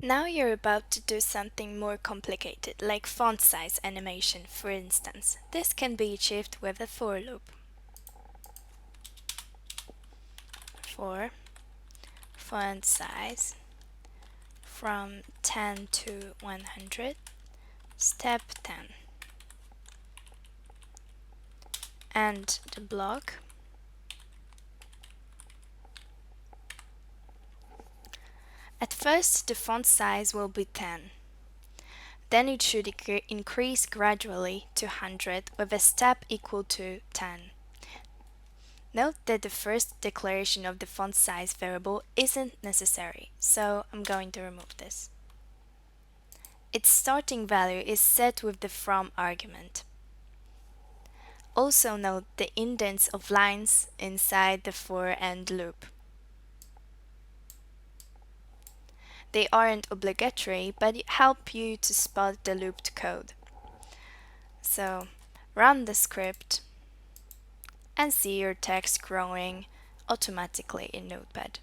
Now you're about to do something more complicated, like font size animation, for instance. This can be achieved with a for loop. For font size from 10 to 100, step 10. And the block. At first, the font size will be 10. Then it should increase gradually to 100 with a step equal to 10. Note that the first declaration of the font size variable isn't necessary, so I'm going to remove this. Its starting value is set with the from argument. Also note the indents of lines inside the for and loop. They aren't obligatory, but help you to spot the looped code. So run the script and see your text growing automatically in Notepad.